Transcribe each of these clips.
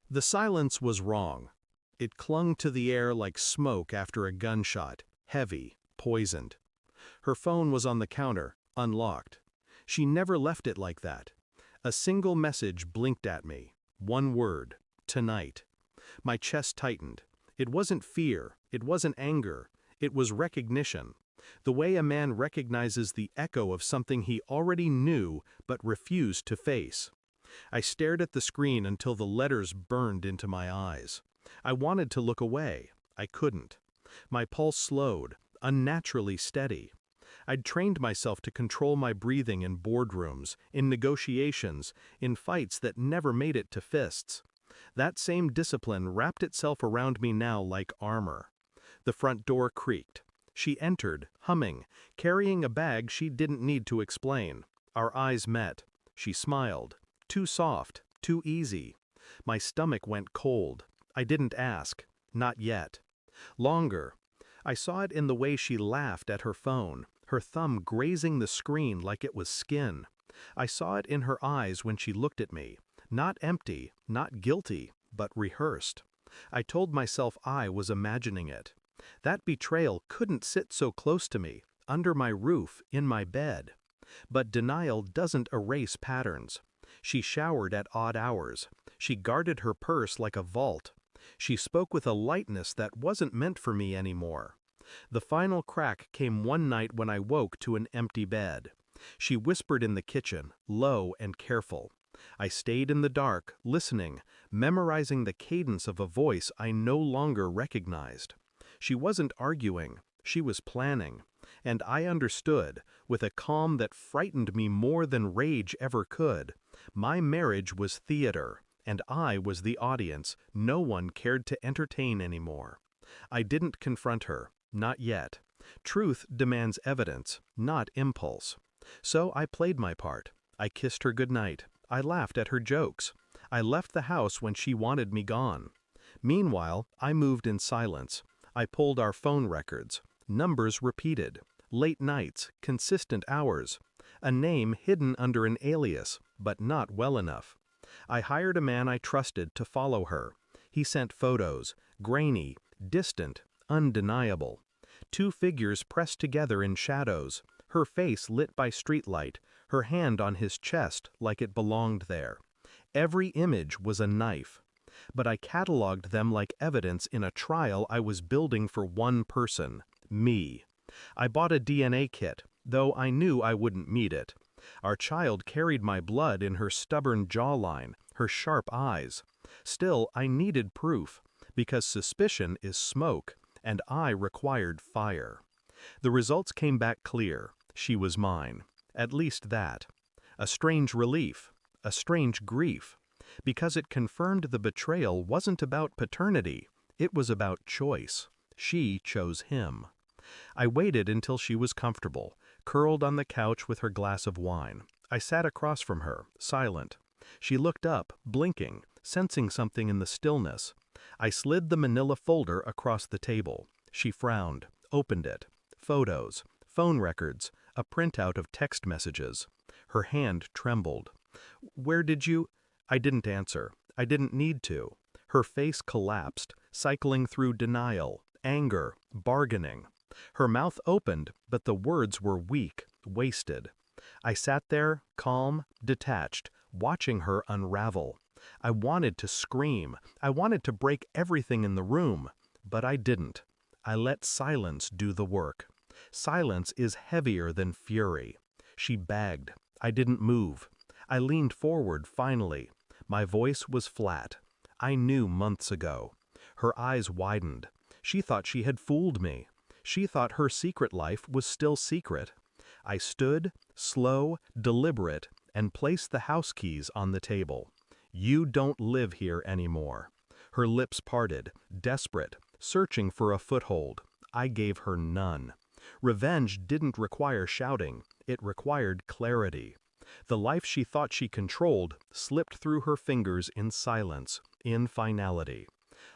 The silence was wrong. It clung to the air like smoke after a gunshot, heavy, poisoned. Her phone was on the counter, unlocked. She never left it like that. A single message blinked at me. One word: tonight. My chest tightened. It wasn't fear, it wasn't anger, it was recognition. The way a man recognizes the echo of something he already knew but refused to face. I stared at the screen until the letters burned into my eyes. I wanted to look away. I couldn't. My pulse slowed, unnaturally steady. I'd trained myself to control my breathing in boardrooms, in negotiations, in fights that never made it to fists. That same discipline wrapped itself around me now like armor. The front door creaked. She entered, humming, carrying a bag she didn't need to explain. Our eyes met. She smiled. Too soft, too easy. My stomach went cold. I didn't ask. Not yet. Longer. I saw it in the way she laughed at her phone, her thumb grazing the screen like it was skin. I saw it in her eyes when she looked at me. Not empty, not guilty, but rehearsed. I told myself I was imagining it. That betrayal couldn't sit so close to me, under my roof, in my bed. But denial doesn't erase patterns. She showered at odd hours. She guarded her purse like a vault. She spoke with a lightness that wasn't meant for me anymore. The final crack came one night when I woke to an empty bed. She whispered in the kitchen, low and careful. I stayed in the dark, listening, memorizing the cadence of a voice I no longer recognized. She wasn't arguing, she was planning. And I understood, with a calm that frightened me more than rage ever could. My marriage was theater, and I was the audience no one cared to entertain anymore. I didn't confront her, not yet. Truth demands evidence, not impulse. So I played my part. I kissed her goodnight. I laughed at her jokes. I left the house when she wanted me gone. Meanwhile, I moved in silence. I pulled our phone records. Numbers repeated. Late nights, consistent hours. A name hidden under an alias, but not well enough. I hired a man I trusted to follow her. He sent photos, grainy, distant, undeniable. Two figures pressed together in shadows, her face lit by streetlight, her hand on his chest like it belonged there. Every image was a knife. But I cataloged them like evidence in a trial I was building for one person, me. I bought a DNA kit, though I knew I wouldn't meet it. Our child carried my blood in her stubborn jawline, her sharp eyes. Still, I needed proof, because suspicion is smoke, and I required fire. The results came back clear. She was mine. At least that. A strange relief, a strange grief, because it confirmed the betrayal wasn't about paternity, it was about choice. She chose him. I waited until she was comfortable, curled on the couch with her glass of wine. I sat across from her, silent. She looked up, blinking, sensing something in the stillness. I slid the manila folder across the table. She frowned, opened it. Photos, phone records, a printout of text messages. Her hand trembled. "Where did you—" I didn't answer. I didn't need to. Her face collapsed, cycling through denial, anger, bargaining. Her mouth opened, but the words were weak, wasted. I sat there, calm, detached, watching her unravel. I wanted to scream. I wanted to break everything in the room, but I didn't. I let silence do the work. Silence is heavier than fury. She begged. I didn't move. I leaned forward finally. My voice was flat. I knew months ago. Her eyes widened. She thought she had fooled me. She thought her secret life was still secret. I stood, slow, deliberate, and placed the house keys on the table. "You don't live here anymore." Her lips parted, desperate, searching for a foothold. I gave her none. Revenge didn't require shouting. It required clarity. The life she thought she controlled slipped through her fingers in silence, in finality.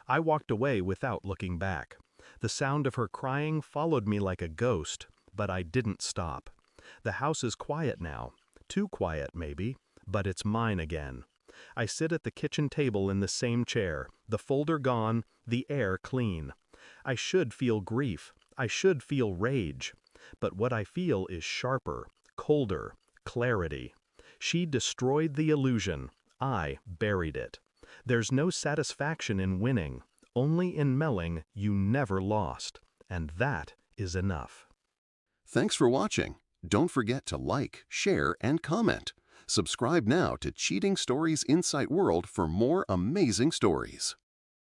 I walked away without looking back. The sound of her crying followed me like a ghost, but I didn't stop. The house is quiet now. Too quiet, maybe, but it's mine again. I sit at the kitchen table in the same chair, the folder gone, the air clean. I should feel grief. I should feel rage. But what I feel is sharper, colder, clarity. She destroyed the illusion. I buried it. There's no satisfaction in winning, only in melling you never lost. And that is enough. Thanks for watching. Don't forget to like, share, and comment. Subscribe now to Cheating Stories Insight World for more amazing stories.